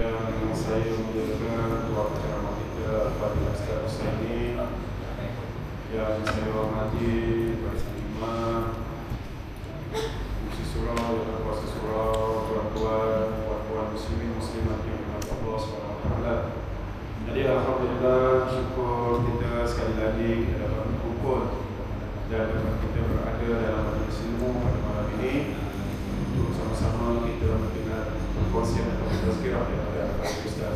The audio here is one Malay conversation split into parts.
yang saya muliakan Tuan Penceramah kita Al-Fadhil Ustaz Husaini, yang saya hormati Tuan Imam, Musi Surau, Tuan Kuasa Surau, tuan-tuan, puan-puan muslimin muslimat yang dirahmati Allah SWT. Jadi alhamdulillah, syukur kita sekali lagi dapat berkumpul dan dapat kita berada dalam majlis ilmu pada malam ini untuk sama-sama kita mendengar perkongsian atau tazkirah daripada Al-Fadhil Ustaz.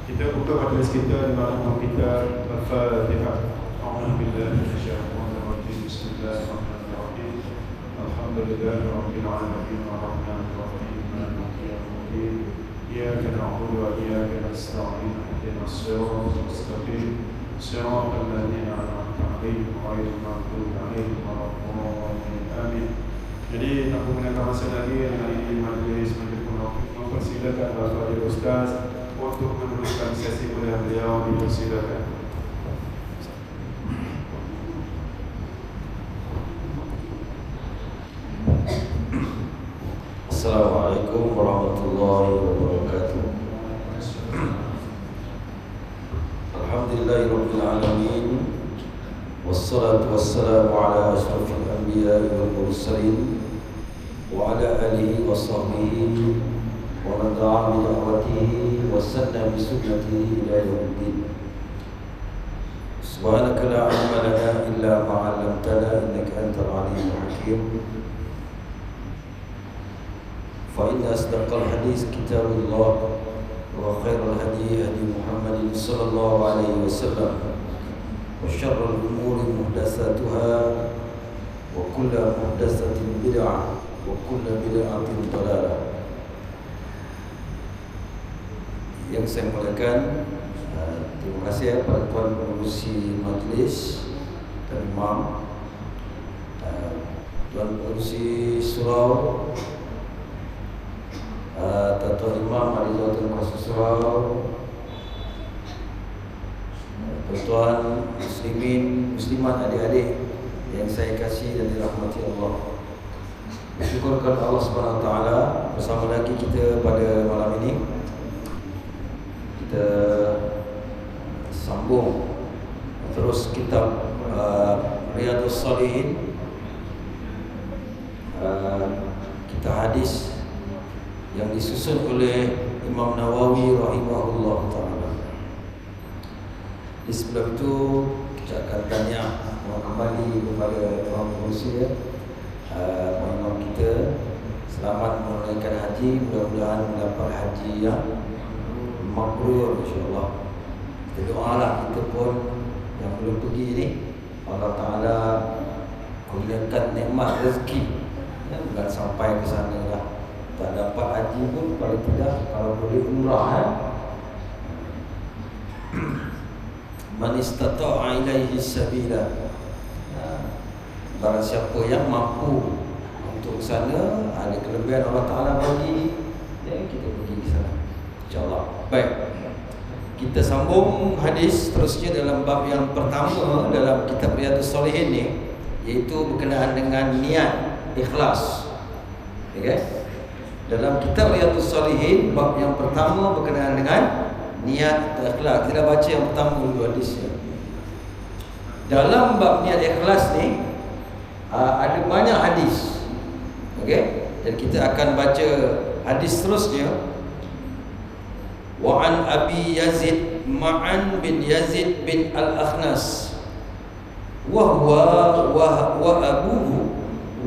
Kita buka majlis kita di mana kita Al-Fatihah. A'udzubillahi minasyaitonir rajim. Bismillahirrahmanirrahim. Alhamdulillahirabbil alamin arrahmanir rahim maliki yaumiddin. Iyyaka na'budu wa iyyaka nasta'in. Ihdinas siratal mustaqim. Siratal ladzina an'amta 'alaihim ghairil maghdubi 'alaihim waladdallin. Amin. Jadi tak menggunakan masa lagi, hari ini majlis mempersilakan Al-Fadhil Ustaz untuk meneruskan sesi kuliah beliau. Dipersilakan. Assalamualaikum warahmatullahi wabarakatuh. Alhamdulillahirabbil alamin. Wassalatu wassalamu ala asyrafil anbiya'i wal mursalin wa ala alihi wa sahbihi wa man da'a bi da'watihi wa sanna bi sunnatihi ila yaumiddin. Subhanaka la ilma lana illa ma 'allamtana innaka antal alimul hakim. فإن أصدق الحديث كتاب الله وخير الهدي هدي محمد صلى الله عليه وسلم وشر الأمور محدثاتها وكل محدثة بدعة وكل بدعة ضلالة. Yang saya muliakan, terima kasih kepada tuan pengurusi majlis dan imam, tuan pengurusi surau, Tuan Imam Alizatul Kuasa, tuan-tuan muslimin, muslimat, adik-adik yang saya kasih dan dirahmati Allah. Bersyukur kepada Allah Subhanahu Wa Taala, bersama lagi kita pada malam ini. Kita sambung terus kitab Riyadhus Shalihin, kitab hadis yang disusun oleh Imam Nawawi rahimahullah ta'ala. Di sebelum itu kita akan tanya kembali kepada Tuan Pengurusi, imam kita, selamat menunaikan haji, mudah-mudahan mendapat haji yang mabrur insyaAllah. Kita doalah kita pun yang belum pergi ni, Allah Ta'ala kurniakan nikmat rezeki, bukan sampai ke sana lah tak dapat haji pun, paling tidak kalau boleh umrah. Man istata'a ilaihi sabila. Barang siapa yang mampu untuk sana, ada kelebihan Allah Ta'ala bagi, kita pergi ke sana insyaAllah. Baik, kita sambung hadis terusnya dalam bab yang pertama dalam kitab Riyadhus Shalihin ni, iaitu berkenaan dengan niat ikhlas. Okay? Dalam kitab Riyadhus Shalihin, bab yang pertama berkenaan dengan niat ikhlas. Kita baca yang pertama dulu hadisnya. Dalam bab niat ikhlas ni ada banyak hadis. Okey? Dan kita akan baca hadis terusnya. Wa an Abi Yazid Ma'an bin Yazid bin Al-Akhnas wa abuhu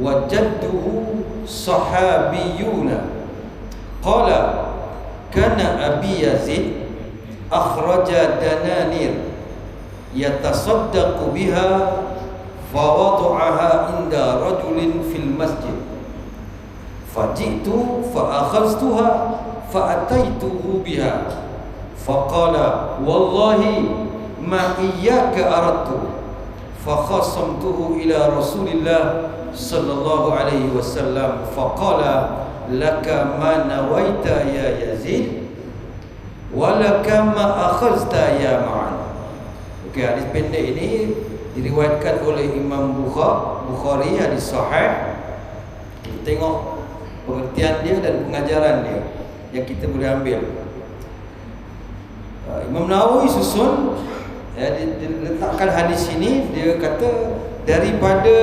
wa jadduhu sahabiyuna. Qala kana Abi Yazid akhraja dananir yatasaddaqu biha fawada'aha inda rajulin fil masjid faji'tu fa'akhaztuha fa'ataituhu biha faqala wallahi ma iyyaka aradtu fakhasamtuhu ila Rasulillah sallallahu alaihi wasallam faqala laka ma nawaita ya Yazid wa laka ma akhazta ya Ma'an. Okey, hadis pendek ini diriwayatkan oleh Imam Bukhari, hadis sahih. Kita tengok pengertian dia dan pengajaran dia yang kita boleh ambil. Imam Nawawi susun, dia letakkan hadis ini. Dia kata daripada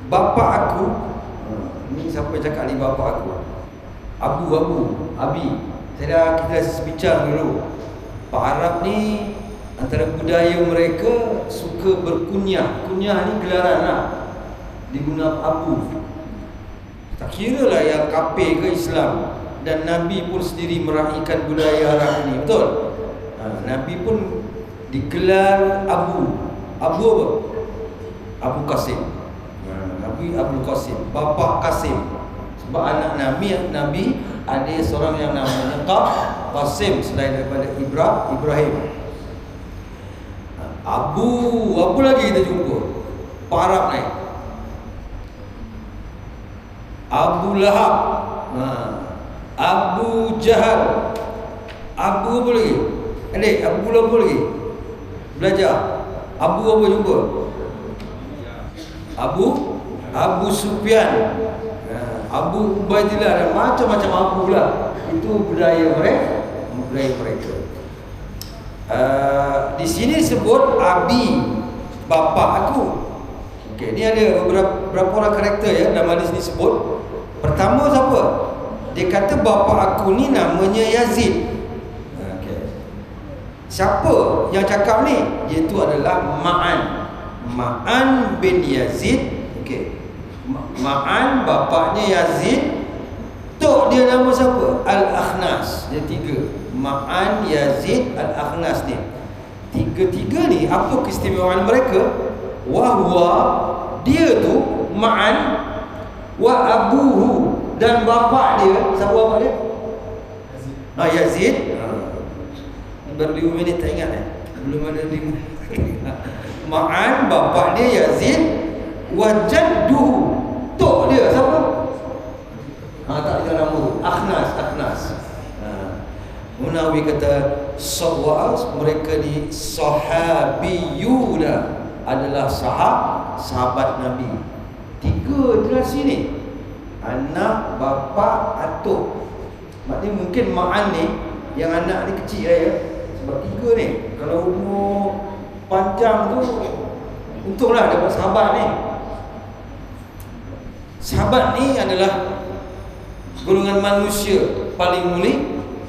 bapa aku, ni siapa cakap ni bapa aku? Abi. Kita dah bincang dulu. Pak Arab ni antara budaya mereka suka berkunyah. Kunyah ni gelaran lah, diguna abu. Tak kira lah yang kafir ke Islam. Dan Nabi pun sendiri meraihkan budaya Arab ni, betul? Nabi pun digelar Abu apa? Abu Qasim. Nabi Abu Qasim, bapa Qasim. Sebab anak Nabi ada seorang yang namanya Qasim selain daripada Ibrahim. Apa lagi kita jumpa? Pak Arab ni, Abu Lahab, Abu Jahal, Abu apa lagi? Adik, Abu apa lagi? Belajar. Abu apa jumpa? Abu Sufyan, Abu Ubaidillah, dan macam-macam Abu lah. Itu budaya mereka. Di sini disebut Abi, bapa aku. Okey, ni ada beberapa orang karakter ya dalam hadis ni sebut. Pertama siapa? Dia kata bapa aku ni namanya Yazid. Okey. Siapa yang cakap ni? Iaitu adalah Ma'an bin Yazid. Okey. Ma'an bapaknya Yazid. Tok dia nama siapa? Al-Akhnas. Dia tiga. Ma'an, Yazid, Al-Akhnas ni. Tiga-tiga ni apa keistimewaan mereka? Wahwa, dia tu Ma'an, wa abuhu, dan bapa dia. Siapa bapa dia? Yazid. Baru 5 minit tak ingat belum ada 5. Ma'an bapa dia Yazid, wa jadduhu, tok dia siapa? Tak ada nama tu. Akhnas. Munawi kata mereka ni sahabiyuna, adalah sahabat Nabi. 3 generasi ni, anak, bapa, atuk. Maknanya mungkin Ma'an ni yang anak ni kecil ya. Sebab 3 ni, kalau umur panjang tu untunglah dapat sahabat ni. Sahabat ni adalah golongan manusia paling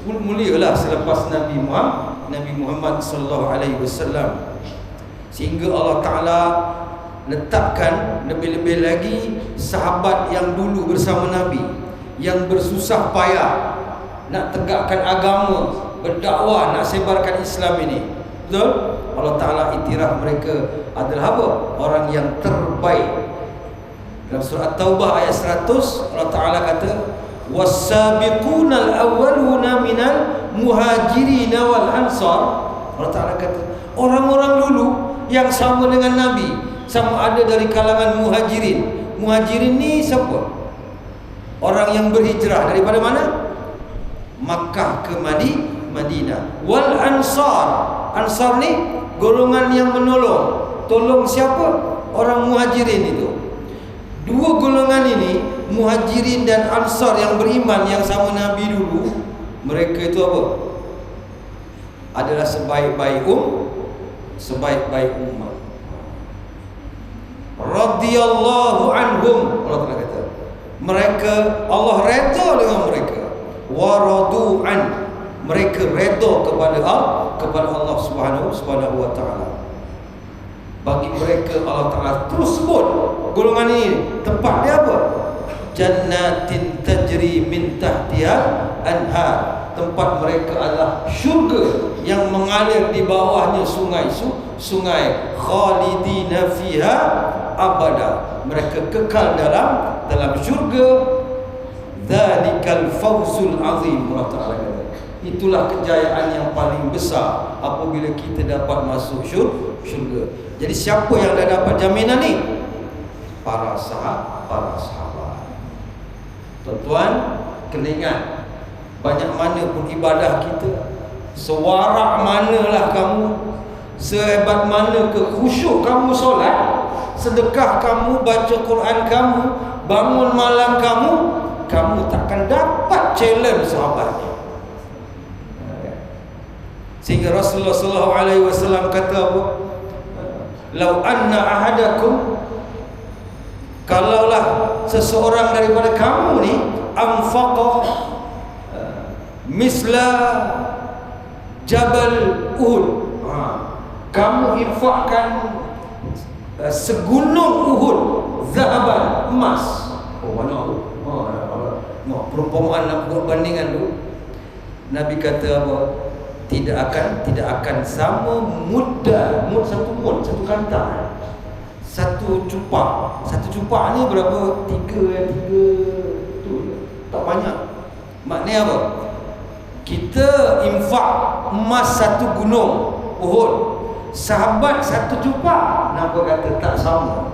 mulialah selepas Nabi Muhammad sallallahu alaihi wasallam. Sehingga Allah Taala letakkan lebih-lebih lagi sahabat yang dulu bersama Nabi, yang bersusah payah nak tegakkan agama, berdakwah, nak sebarkan Islam ini. Betul? Allah Taala iktiraf mereka adalah apa? Orang yang terbaik. Dalam surah At-Taubah ayat 100, Allah Taala kata was-sabiqunal awwaluna minal muhajirin wal ansar. Allah Taala kata orang-orang dulu yang sama dengan Nabi, sama ada dari kalangan muhajirin. Muhajirin ni siapa? Orang yang berhijrah daripada mana? Makkah ke Madinah. Wal ansar, ansar ni golongan yang menolong. Tolong siapa? Orang muhajirin itu. 2 golongan ini, muhajirin dan ansar yang beriman, yang sama Nabi dulu, mereka itu apa? Adalah sebaik-baik umat. Radhiyallahu anhum, Allah Taala kata. Mereka, Allah redha dengan mereka. Wa radu'an, mereka redha kepada Allah Subhanahu wa taala. Bagi mereka Allah Taala terus sebut golongan ini, tempat dia apa? Jannatin tajri min tahtiha anhar. Tempat mereka adalah syurga yang mengalir di bawahnya sungai khalidina fiha abada. Mereka kekal dalam syurga. Dzalikal fawzul azim, Allah Taala kata. Itulah kejayaan yang paling besar apabila kita dapat masuk syurga. Jadi siapa yang dah dapat jaminan ni? Para sahabat. Tuan-tuan, kena ingat, banyak mana pun ibadah kita, sewarak manalah kamu, sehebat mana ke khusyuk kamu solat, sedekah kamu, baca Quran kamu, bangun malam kamu takkan dapat challenge sahabat ni. Sehingga Rasulullah SAW kata apa? Lau anna ahadakum, kalaulah seseorang daripada kamu ni anfaqa misla Jabal Uhud, kamu infakkan segunung Uhud zahaban, emas. Mana perumpamaan nak buat bandingan tu, Nabi kata apa? Tidak akan sama mudda, satu kantang, satu cupak ni berapa? Tiga tu, tak banyak. Maknanya apa? Kita infak emas satu gunung Uhud, sahabat satu cupak. Nampak kata tak sama.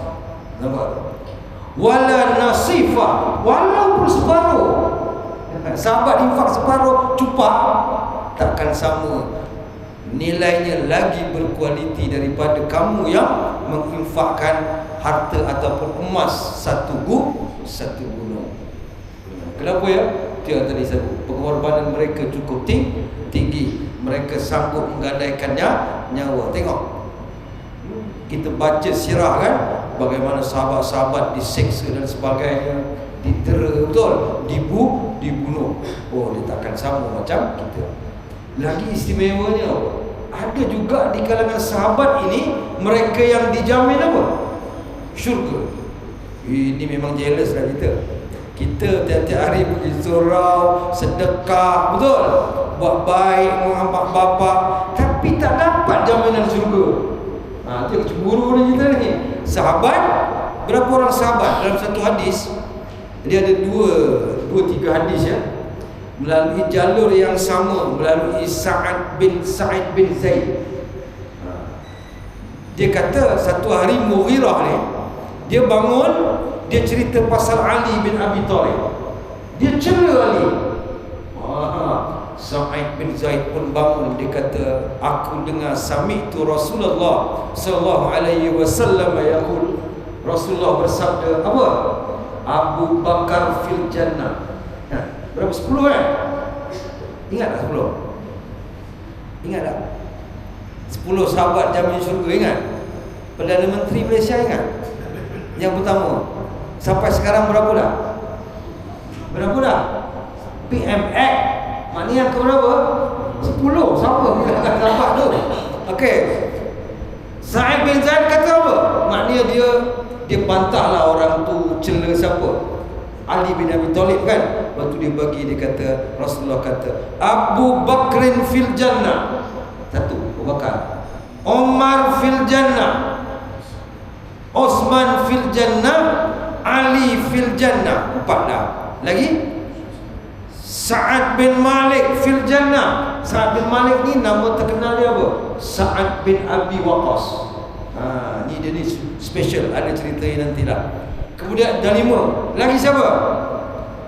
Nampak? Wala nasifa, walaupun separuh. Sahabat infak separuh cupak, takkan sama nilainya lagi berkualiti daripada kamu yang menginfakkan harta ataupun emas satu gunung. Kenapa ya? Dia tadi sebut pengorbanan mereka cukup tinggi. Mereka sanggup menggadaikannya nyawa. Tengok, kita baca sirah kan, bagaimana sahabat-sahabat diseksa dan sebagainya, ditera, betul, dibunuh. Oh, dia takkan sama macam kita. Lagi istimewanya apa? Ada juga di kalangan sahabat ini mereka yang dijamin apa? Syurga. Ini memang jealous lah kita. Kita tiap-tiap hari pergi surau, sedekah, betul, buat baik, mengamak bapak, tapi tak dapat jaminan syurga. Itu yang cemburu ni kita ni. Sahabat, berapa orang sahabat dalam satu hadis? Dia ada dua tiga hadis ya, melalui jalur yang sama, melalui Sa'id bin Zaid. Dia kata satu hari Mughirah ni, dia bangun, dia cerita pasal Ali bin Abi Thalib. Dia cela Ali. Sa'id bin Zaid pun bangun, dia kata, aku dengar sami'tu Rasulullah sallallahu alaihi wasallam yaqul, Rasulullah bersabda apa? Abu Bakar fil jannah. Berapa? 10 kan? Ingat tak 10? Ingat tak? 10 sahabat jamin syurga, ingat? Perdana Menteri Malaysia ingat? Yang pertama. Sampai sekarang berapa dah? Berapa dah? PMX. Maknanya yang ke berapa? 10. Siapa bilang sahabat tu? Okey. Sa'id bin Zaid kata apa? Maknanya dia bantahlah orang tu, cela siapa? Ali bin Abi Thalib kan. Waktu dia bagi, dia kata, Rasulullah kata, Abu Bakrin fil jannah. Satu, Abu Bakar. Umar fil jannah. Osman fil jannah. Ali fil jannah. 4 dah. Lagi Sa'ad bin Malik fil jannah. Sa'ad bin Malik ni nama terkenal dia apa? Sa'ad bin Abi Waqqas. Ni dia ni special, ada cerita nantilah. Kemudian dah 5. Lagi siapa?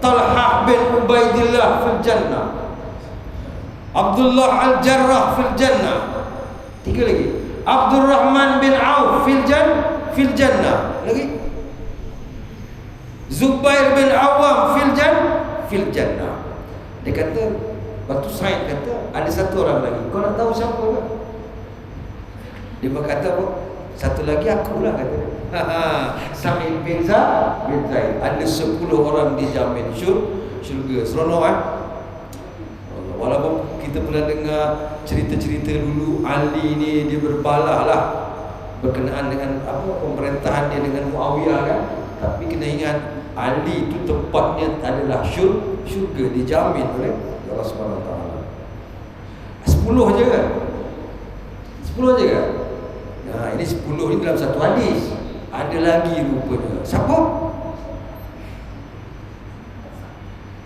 Talhah bin Ubaidillah fil jannah. Abdullah Al-Jarrah fil jannah. 3 lagi. Abdul Rahman bin Auf fil jannah. Lagi Zubair bin Awam fil jannah. Dia kata, waktu Said kata, ada satu orang lagi. Kau nak tahu siapa ke? Dia berkata apa? Satu lagi aku lah, kata dia. Sa'id bin Zaid. Ada 10 orang dijamin syurga. Seronok kan? Walaupun kita pernah dengar cerita-cerita dulu, Ali ni dia berbalah lah berkenaan dengan apa, pemerintahan dia dengan Muawiyah kan. Tapi kena ingat, Ali itu tempatnya adalah syurga, dijamin oleh Allah Subhanahu Wa Taala. 10 je kan? 10 je kan? Nah, ini 10 ni dalam satu hadis. Ada lagi rupanya. Siapa?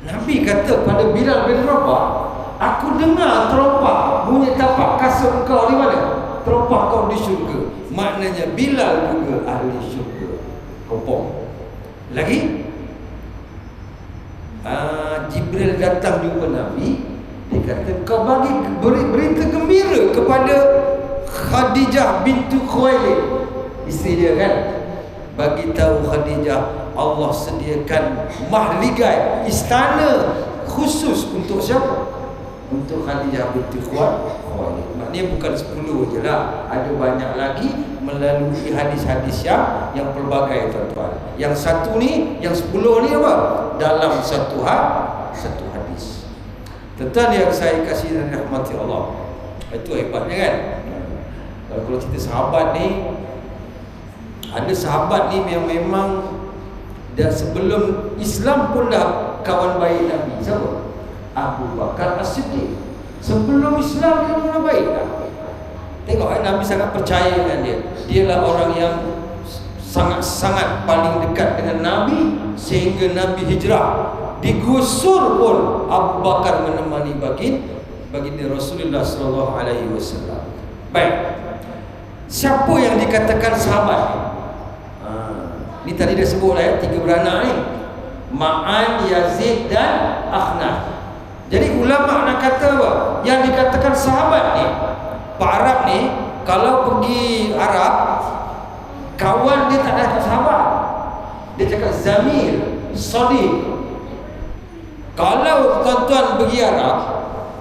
Nabi kata pada Bilal bin Rabah, aku dengar terompah bunyi tapak kasut kau di mana? Terompah kau di syurga. Maknanya Bilal juga ahli syurga. Kompong. Lagi Jibril datang jumpa Nabi. Dia kata, kau bagi berita gembira kepada Khadijah bintu Khuwailid, isteri dia kan. Bagi tahu Khadijah, Allah sediakan mahligai, istana khusus untuk siapa? untuk Khadijah binti Khuwailid. Maknanya bukan 10 je lah, ada banyak lagi melalui hadis-hadis yang pelbagai tuan-tuan. Yang satu ni, yang 10 ni apa? Dalam satu hadis. Tuan-tuan yang saya kasih dan rahmati Allah, itu hebatnya kan. Kalau cerita sahabat ni, ada sahabat ni yang memang dah sebelum Islam pun dah kawan baik Nabi. Siapa? Abu Bakar As-Siddiq. Sebelum Islam dia orang baik dah. Tengok Nabi sangat percaya dengan dia. Dialah orang yang sangat-sangat paling dekat dengan Nabi, sehingga Nabi hijrah, digusur pun Abu Bakar menemani baginda Rasulullah sallallahu alaihi wasallam. Baik. Siapa yang dikatakan sahabat ni? Ni tadi dah sebut lah ya, 3 beranak ni. Ma'an, Yazid dan Akhnaf. Jadi ulama nak kata apa? Yang dikatakan sahabat ni, Pak Arab ni kalau pergi Arab, kawan dia tak ada sahabat. Dia cakap zamir, sadiq. Kalau tuan-tuan pergi Arab,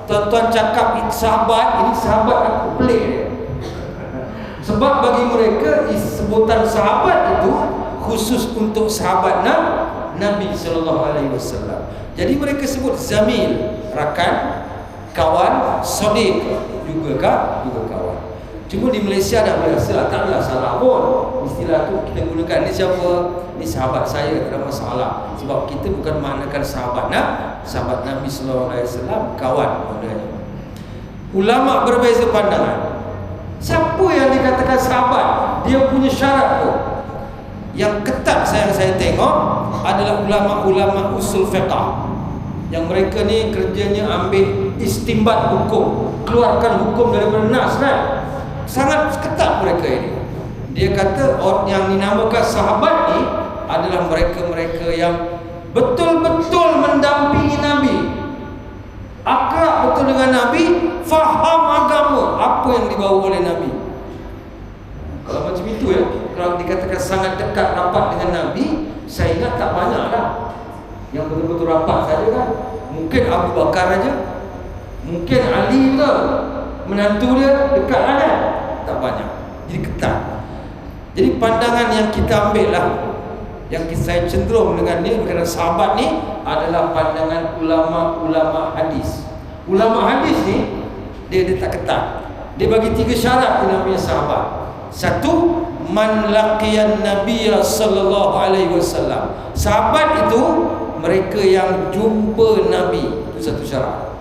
tuan-tuan cakap ini sahabat aku, pelik dia. Sebab bagi mereka sebutan sahabat itu khusus untuk sahabat Nabi sallallahu alaihi wasallam. Jadi mereka sebut zamil, rakan, kawan, sadiq juga kawan. Cuma di Malaysia dah biasa, tak ada salah pun. Istilah tu kita gunakan, ni siapa? Ni sahabat saya, tak ada masalah. Sebab kita bukan maknakan sahabat Nabi sallallahu alaihi wasallam, kawan maknanya. Ulama berbeza pandangan. Siapa yang dikatakan sahabat? Dia punya syarat tu. Yang ketat saya tengok adalah ulama-ulama usul fiqh. Yang mereka ni kerjanya ambil istimbat hukum, keluarkan hukum daripada nas kan. Sangat ketat mereka ini. Dia kata orang yang dinamakan sahabat ni adalah mereka-mereka yang betul-betul mendampingi Nabi, akrab betul dengan Nabi, faham agama apa yang dibawa oleh Nabi. Kalau macam itu ya, kalau dikatakan sangat dekat rapat dengan Nabi, saya ingat tak banyak lah yang betul-betul rapat saja kan. Mungkin Abu Bakar aja, mungkin Ali ke, menantu dia dekat lah kan. Tak banyak. Jadi ketat. Jadi pandangan yang kita ambil lah, yang saya cenderung dengan ni kerana sahabat ni adalah pandangan ulama-ulama hadis. Ulama hadis ni dia tak ketat. Dia bagi 3 syarat yang namanya sahabat. Satu, man laqiyan nabiyya sallallahu alaihi wasallam. Sahabat itu mereka yang jumpa Nabi. Itu satu syarat.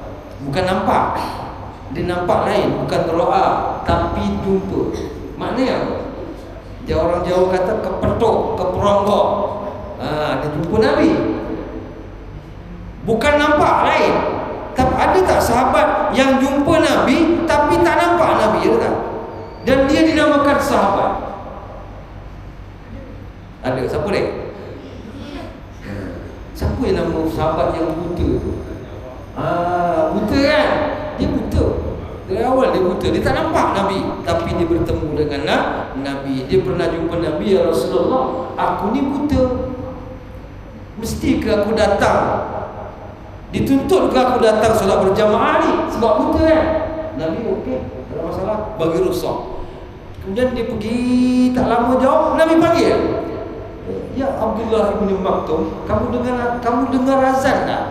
Bukan nampak. Dia nampak lain, bukan ro'a, tapi jumpa. Maknanya apa? Dia orang Jawa kata kepetok, keperonggok. Dia jumpa Nabi. Bukan nampak lain. Tapi ada tak sahabat yang jumpa Nabi tapi tak nampak Nabi? Ada tak? Dan dia dinamakan sahabat. Ada. Siapa dia? Siapa yang nama sahabat yang buta tu? Buta kan? Dia buta. Dari awal dia buta. Dia tak nampak Nabi, tapi dia bertemu dengan Nabi. Dia pernah jumpa Nabi, ya Rasulullah, aku ni buta. Mesti ke aku datang? Dituntut ke aku datang solat berjamaah ni? Sebab buta kan? Nabi okey, tak ada masalah, bagi rukhsah. Kemudian dia pergi, tak lama jauh, Nabi panggil. Ya Abdullah bin Maktum, kamu dengar azan tak?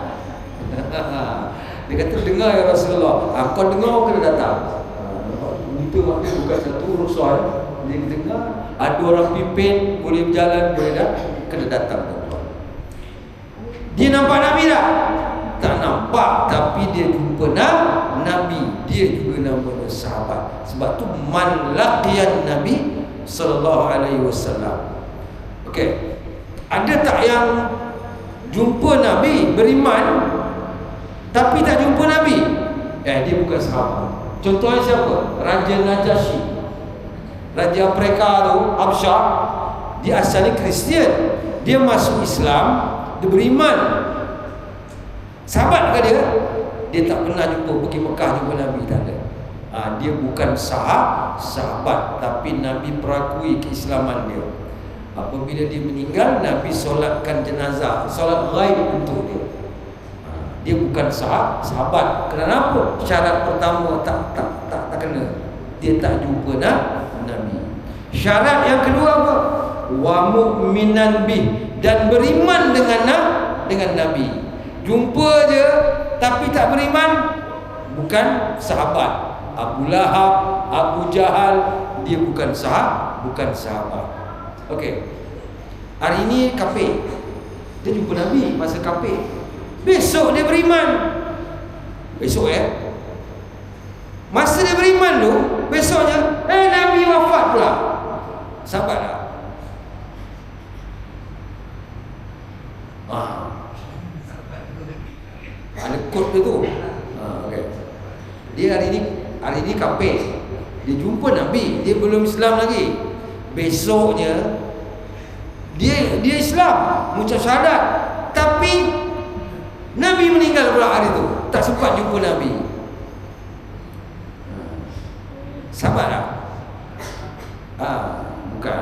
Dia kata dengar ya Rasulullah. Kau dengar kena datang. Itu maknanya bukan satu rukhsah. Dia dengar, ada orang pimpin, boleh berjalan, boleh dah, kena datang. Dia nampak Nabi tak? Tak nampak, tapi dia jumpa Nabi. Dia juga namanya sahabat. Sebab tu man laqiyan Nabi sallallahu alaihi wasallam. Okey. Ada tak yang jumpa Nabi, beriman tapi tak jumpa Nabi? Dia bukan sahabat. Contohnya siapa? Raja Najasyi. Raja Afrika tu, Habsyah, dia asalnya Kristian. Dia masuk Islam, dia beriman. Sahabat ke dia? Dia tak pernah jumpa, pergi Mekah jumpa Nabi, tak ada. Dia bukan sahabat, tapi Nabi perakui keislaman dia. Apabila dia meninggal, Nabi solatkan jenazah, solat ghaib untuk dia. dia bukan sahabat. Kenapa? Syarat pertama tak kena. Dia tak jumpa Nabi. Syarat yang kedua apa? Wa mu'minan bih, dan beriman dengan Nabi. Jumpa je tapi tak beriman, bukan sahabat. Abu Lahab, Abu Jahal, dia bukan sahabat. Okey. Hari ini kafir. Dia jumpa Nabi masa kafir. Besok dia beriman. Besok masa dia beriman tu, besoknya Nabi wafat pula. Sahabat tak? Ada kod dia tu. Okay. Dia hari ini kafir. Dia jumpa Nabi, dia belum Islam lagi. Besoknya dia Islam, mengucap syahadat, tapi Nabi meninggal pula hari tu. Tak sempat jumpa Nabi. Sahabat tak? Bukan.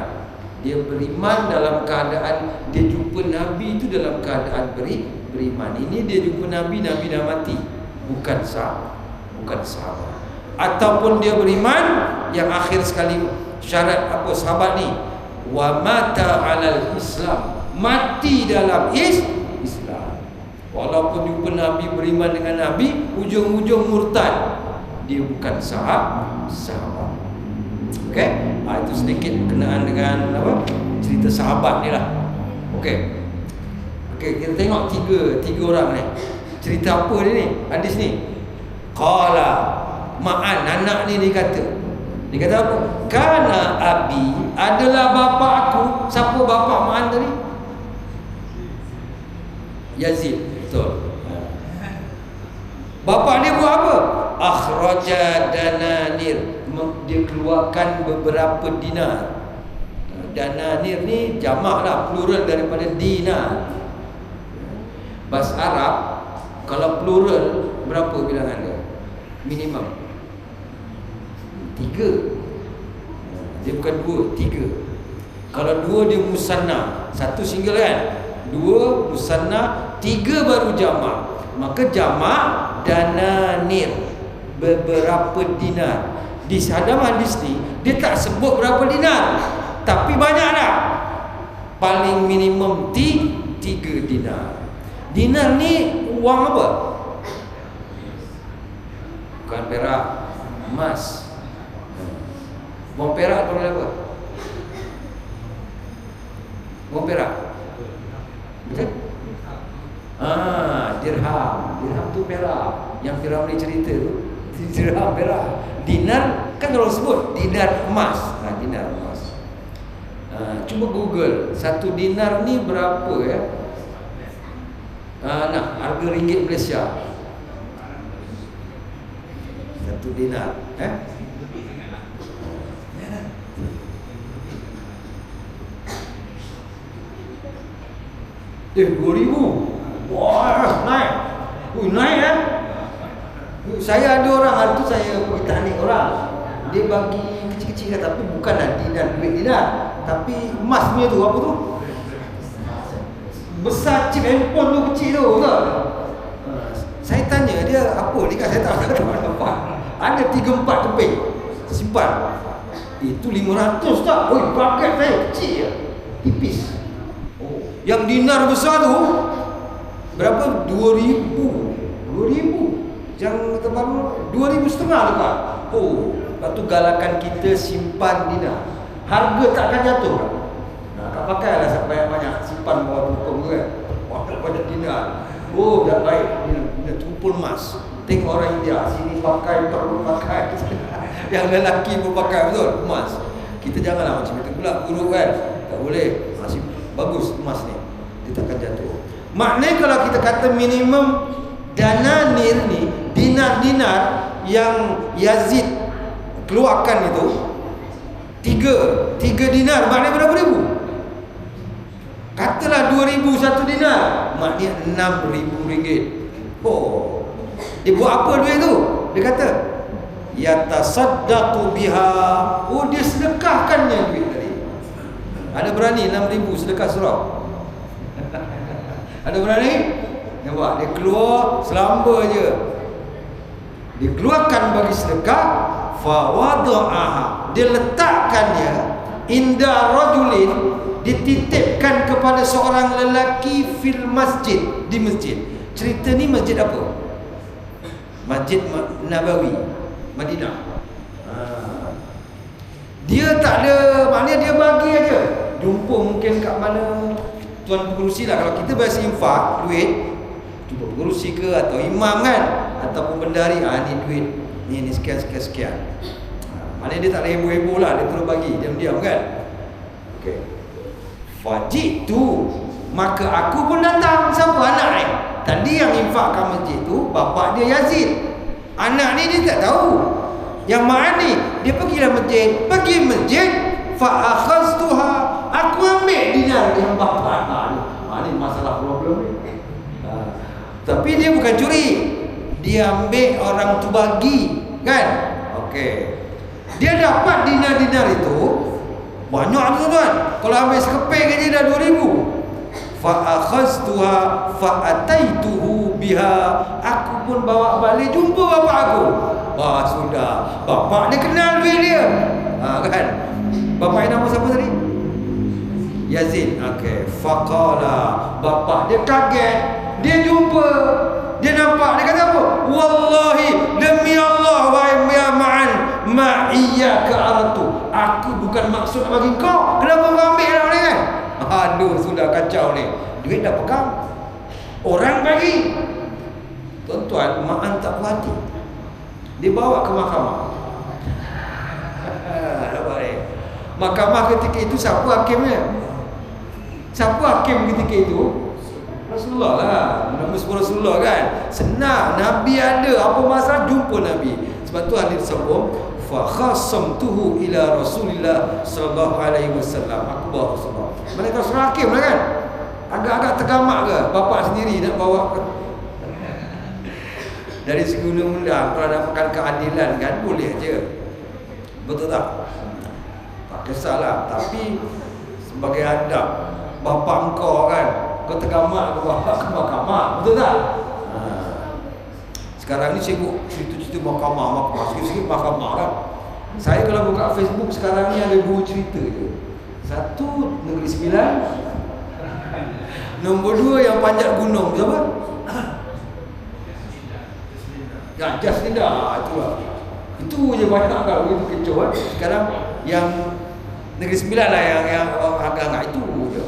Dia beriman dalam keadaan dia jumpa Nabi itu dalam keadaan beriman. Ini dia jumpa Nabi dah mati. Bukan sahabat. Ataupun dia beriman yang akhir sekali syarat apa sahabat ni? Wa mata 'alal Islam. Mati dalam Islam. Walaupun jumpa Nabi, beriman dengan Nabi, ujung-ujung murtad, dia bukan sahabat. Okey, itu sedikit berkenaan dengan apa? Cerita sahabat ni lah. Okey, kita tengok tiga orang ni. Cerita apa dia ni? Hadis ni. Qala Ma'an, anak ni dia kata apa? Kana abi, adalah bapa aku. Siapa bapa Ma'an tadi? Yazid. Betul. Bapa dia buat apa? Akhraja dananir, dia keluarkan beberapa dinar. Dananir ni jamak lah, plural daripada dinar. Bahasa Arab kalau plural berapa bilangan dia? Minimum 3. Dia bukan 2, 3. Kalau 2 dia musanna, 1 single kan, 2 musanna, 3 baru jamak. Maka jamak dananir, beberapa dinar. Di dalam hadis ni dia tak sebut berapa dinar, tapi banyak dah. Paling minimum 3 dinar. Dinar ni wang apa? Bukan perak, emas. Wang perak tu apa? Wang perak. Betul? Dirham. Dirham tu perak. Yang Firaun ni cerita tu, dirham perak. Dinar kan orang sebut dinar emas. Dinar emas. Cuba Google 1 dinar ni berapa ya? Harga ringgit Malaysia. 1 dinar 2,000. Wah, naik. Naik Saya ada orang hari tu, saya pergi tahnik orang. Dia bagi kecil-kecil tapi bukan dinar, duit dinar, tapi emas punya tu apa tu? Besar chip handphone tu kecil tu, betul? Saya tanya dia apa ni, kan saya tak dapat. Ada 3-4 keping simpan. Itu 500 tak? Paket saya kecil je, tipis. Yang dinar besar tu berapa? 2,000. Yang terbaru 2,500 dekat. Lepas tu galakan kita simpan dinar. Harga takkan jatuh. Tak pakailah sampai banyak simpan bawah tumpung tu kan. Banyak dinar. Dah baik. Dia tumpul emas. Tengok orang India sini pakai, perlu pakai. Yang lelaki pun pakai, betul, emas. Kita janganlah macam itu pula, buruk kan. Tak boleh. Masih bagus emas ni, dia takkan jatuh. Maknanya kalau kita kata minimum dananir ni, dinar-dinar yang Yazid keluarkan itu 3 dinar, maknanya berapa ribu? Katalah 2,000 1 dinar, maknanya 6,000 ringgit. Dia buat apa duit tu? Dia kata yatasaddaqu biha. Dia sedekahkannya duit tadi. Ada berani 6,000 sedekah surau? Ada berani? Nampak? Dia keluar selamba je. Dikeluarkan bagi sedekah, fa wada'aha, dia letakkannya inda rajulin, dititipkan kepada seorang lelaki fil masjid, di masjid. Cerita ni masjid apa? Masjid Nabawi, Madinah. Dia tak ada, maknanya dia bagi aja. Jumpa mungkin kat mana tuan pengerusi lah. Kalau kita biasa infak duit, jumpa pengerusi ke atau imam kan, ataupun bendahari, ni duit ni sekian. Maknanya dia tak ada heboh-heboh lah, dia terus bagi diam-diam kan. Okey. Fajid tu, maka aku pun datang. Siapa anak ni? Tadi yang infakkan masjid tu bapa dia Yazid. Anak ni dia tak tahu. Yang mak ni dia pergi masjid, fa akhaztuha, aku ambil dinar yang bapa ni. Ni masalah problem ni. Tapi dia bukan curi. Dia ambil orang tu bagi, kan? Okey. Dia dapat dinar-dinar itu banyak tuan-tuan. Kalau ambil sekeping aja dah 2,000. Fa akhaztuha fa ataituhu biha, aku pun bawa balik jumpa bapak aku. Wah, sudah. Bapak dia kenal duit dia. Kan? Bapak yang nama siapa tadi? Yazid. Okey. Faqala, bapak dia kaget. Dia jumpa, dia nampak, dia kata apa? Wallahi, demi Allah wa ya ma'an ma iyyaka aratu, aku bukan maksud nak bagi kau. Kenapa kau ambil dah ni kan? Aduh, sudah kacau ni. Duit dah pegang, orang bagi. Tuan-tuan, Ma'an tak puas hati. Dia bawa ke mahkamah. Mahkamah ketika itu siapa hakimnya? Siapa hakim ketika itu? Rasulullah lah. Nama Rasulullah kan. Senang, Nabi ada, apa masalah jumpa Nabi. Sebab tu hadis sambung, fa khasamtuhu ila Rasulillah sallallahu alaihi wasallam. Aku bawa Rasulullah. Mereka Rasul hakim lah kan. Agak-agak tergamak ke bapak sendiri nak bawa dari segi undang-undang. Kalau dapatkan keadilan kan boleh je. Betul tak? Tak kisahlah. Tapi sebagai adab bapak engkau kan, kau tergamak ke bapak ke mahkamah. Betul tak? Sekarang ni sibuk cerita-cerita mahkamah. Sikit-sikit mahkamah kan. Saya kalau buka Facebook sekarang ni ada 2 cerita je. Satu, Negeri Sembilan. Nombor 2 yang panjat gunung. Siapa? Ya, Jaslinda. Itulah. Itu je banyak kan. Itu kecoh kan. Sekarang yang Negeri Sembilan lah yang agak-agak itu je.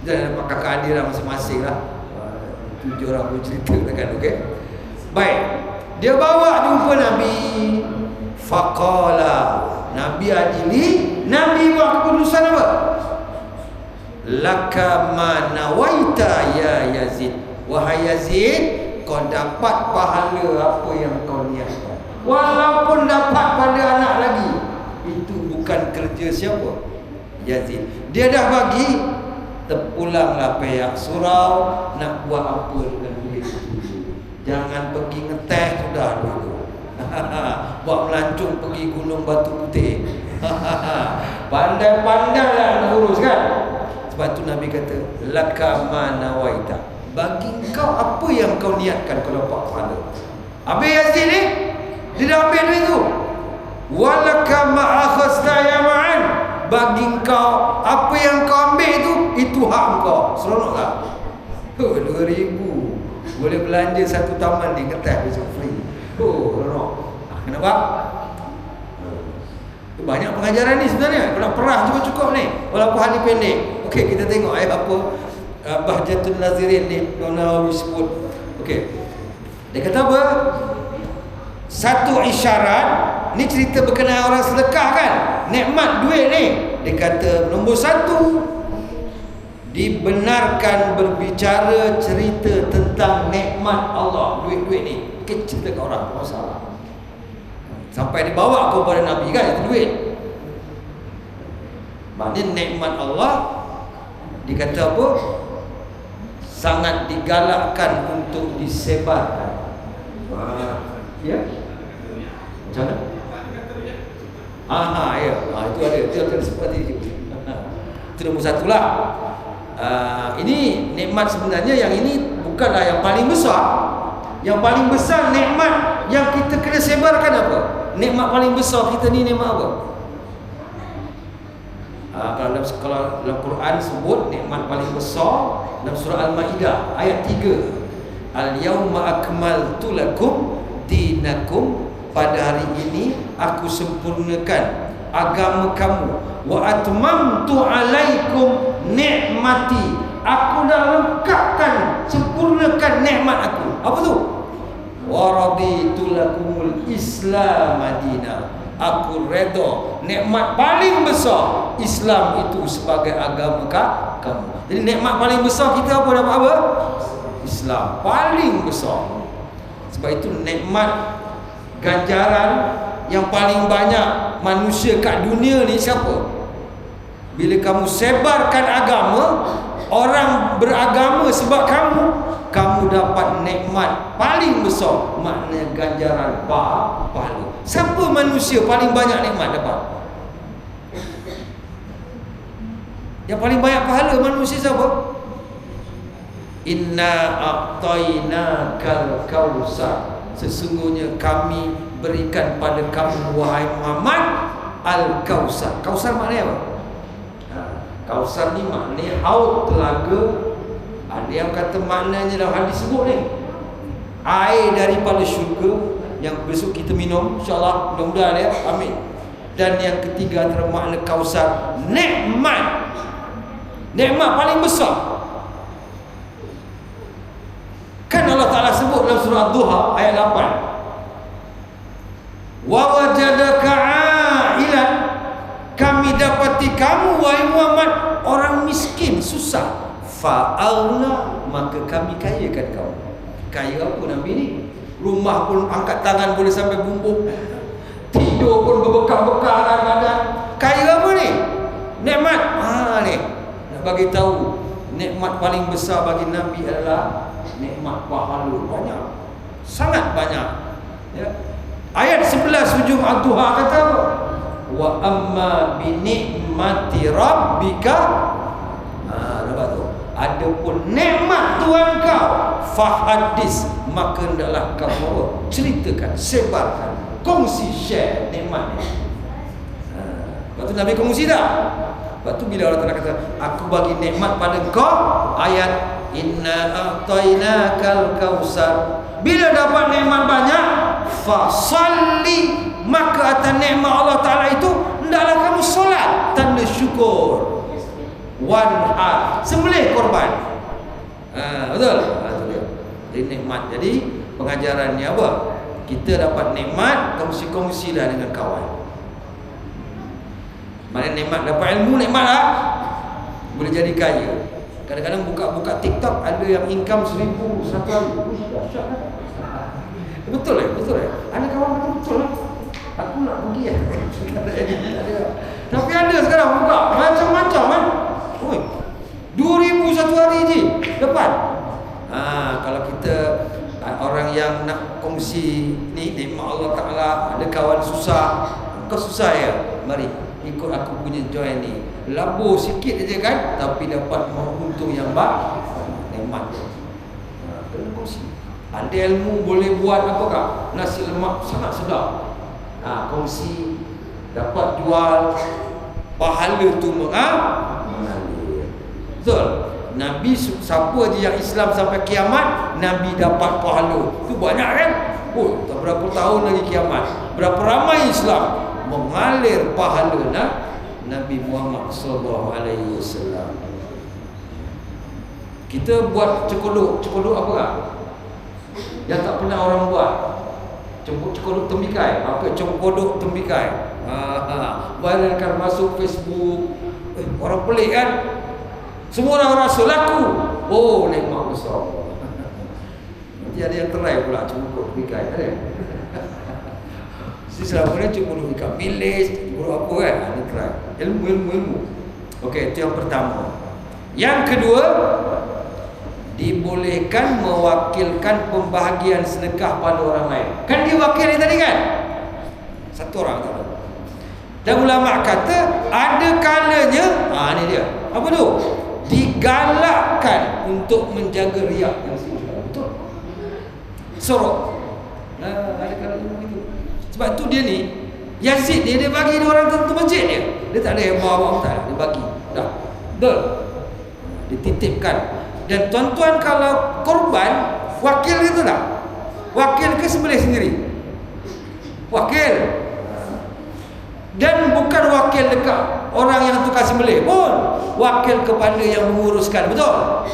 Jangan dapat keadilan masing-masing lah. 7 orang pun cerita kan. Okay? Baik. Dia bawa jumpa Nabi. Faqala, Nabi adili. Nabi buat keputusan apa? Laka ma nawaita ya Yazid. Wahai Yazid, kau dapat pahala apa yang kau niatkan. Walaupun dapat pada anak lagi. Itu bukan kerja siapa? Yazid. Dia dah bagi. Terpulanglah pihak surau nak buat apa dengan duit itu. Jangan pergi ngeteh sudah dulu. Buat melancung pergi Gunung Batu Putih. Pandai-pandailah nak urus kan. Sebab tu Nabi kata laka ma nawaita, bagi kau apa yang kau niatkan kau dapat pahala. Habis Yazid ni dia dah ambil duit tu. Walaka ma akhasta ya ma'an, bagi kau apa yang kau ambil itu hak kau. Seronok tak? 2,000 boleh belanja satu taman di Kedah besok free. Seronok. Kenapa? Banyak pengajaran ni sebenarnya. Kalau perah cukup ni, walaupun hari pendek. Okey, kita tengok apa Bahjatul Nazirin ni Nawawi sebut. Okey. Dia kata apa? Satu isyarat, ni cerita berkenaan orang sedekah kan, nikmat duit ni. Dia kata nombor 1, dibenarkan berbicara cerita tentang nikmat Allah duit-duit ni. Kita cerita ke orang, tak masalah. Sampai dibawa kepada Nabi kan itu duit. Maknanya nikmat Allah dikata apa? Sangat digalakkan untuk disebarkan. Ya? Macam mana? Ya. Itu ada. Itu akan seperti itu. Itu nombor 1 lah. Ini nikmat sebenarnya yang ini bukanlah yang paling besar. Yang paling besar nikmat yang kita kena sebarkan apa? Nikmat paling besar kita ni nikmat apa? Kalau dalam Quran sebut nikmat paling besar dalam surah Al-Maidah ayat 3. Al-yauma akmaltu lakum dinakum, pada hari ini aku sempurnakan agama kamu, wa atmamtu alaikum nikmati, aku dah lengkapkan, sempurnakan nikmat aku. Apa tu? Wa raditu lakumul Islam madina, aku redha nikmat paling besar Islam itu sebagai agama kamu. Jadi nikmat paling besar kita apa? Dapat apa? Islam paling besar. Sebab itu nikmat ganjaran yang paling banyak manusia kat dunia ni siapa? Bila kamu sebarkan agama, orang beragama sebab kamu dapat nikmat paling besar, makna ganjaran pahala. Siapa manusia paling banyak nikmat dapat? Yang paling banyak pahala manusia siapa? Inna a'tainakal kausar, sesungguhnya kami berikan pada kamu wahai Muhammad al-kausar. Kausar maknanya apa? Kausar ni maknanya haud, telaga. Ada yang kata maknanya dalam hadis sebut ni air daripada syurga yang besok kita minum, insyaAllah, mudah-mudahan ya, amin. Dan yang ketiga antara makna kausar, nikmat paling besar. Kan Allah Ta'ala sebut dalam surah Duha ayat 8, wa wajadaka a'ilan, kami dapati kamu wahai Muhammad orang miskin, susah, fa'alna, maka kami kayakan kamu. Kaya apa Nabi ni? Rumah pun angkat tangan boleh sampai bumbung, tidur pun berbekal-bekal badan. Kaya apa ni? Nikmat. Ni nak bagi tahu nikmat paling besar bagi Nabi adalah nikmat pahala. Banyak, sangat banyak ya. Ayat 11 hujung Ad-Duha kata apa? Wa amma bi ni'mati rabbika, nampak tu, adapun nikmat Tuhan kau, fahadis, maka hendaklah kau ceritakan, sebarkan, kongsi, share nikmat ni. Lepas tu Nabi kongsi dah. Lepas tu bila Allah Ta'ala kata aku bagi nikmat pada kau, ayat inna a'tainakal kausar, bila dapat nikmat banyak, fasalli, maka atas nikmat Allah Ta'ala itu hendaklah kamu solat, tanda syukur, wanhar, sembelih korban. Betul? Itu dia. Jadi nikmat. Jadi pengajarannya apa? Kita dapat nikmat, kongsi-kongsilah dengan kawan. Mana nikmat dapat ilmu, nikmat lah, boleh jadi kaya. Kadang-kadang buka TikTok ada yang income 1,000 satu hari. Betul ya? Betul ya? Ada kawan kata betul lah. Aku nak pergi ya. Tapi ada sekarang buka macam-macam kan. 2,000 satu hari je dapat. Kalau kita orang yang nak kongsi ni nikmat Allah Ta'ala, ada kawan susah, kau susah ya, mari ikut aku punya join ni, labur sikit aja kan, tapi dapat untung yang banyak, nikmat. Kena kongsi. Ada ilmu boleh buat apakah? Nasi lemak sangat sedap. Kongsi, dapat jual, pahala tu mengalir. Betul? Nabi siapa je yang Islam sampai kiamat, Nabi dapat pahala. Tu banyak kan? Tak berapa tahun lagi kiamat. Berapa ramai Islam mengalir pahala Nabi Muhammad SAW. Kita buat cekodok apa kan? Yang tak pernah orang buat. Cekodok tembikai. Apa cekodok tembikai? Viralkan masuk Facebook. Orang pelik kan? Semua orang rasa laku. Oh, nikmat besar. Nanti ada yang try pula cekodok tembikai. Ada? Selama ni cuma duduk ikat bilis, duduk apa kan, ada try ilmu. Okey, itu yang pertama. Yang kedua, dibolehkan mewakilkan pembahagian sedekah pada orang lain. Kan dia wakil ni tadi kan, satu orang tadi. Dan ulama kata ada kalanya, ni dia, apa tu, digalakkan untuk menjaga riak yang betul. Sorok. Ada kalau begitu. Sebab tu dia ni Yazid dia bagi dia orang tentu masjid dia. Dia tak ada yang bawa tak, dia bagi. Dah. Betul. Dititipkan. Dan tuan-tuan kalau korban wakil gitu tak? Wakil ke sembelih sendiri? Wakil. Dan bukan wakil dekat orang yang tukar sembelih pun, wakil kepada yang menguruskan. Betul?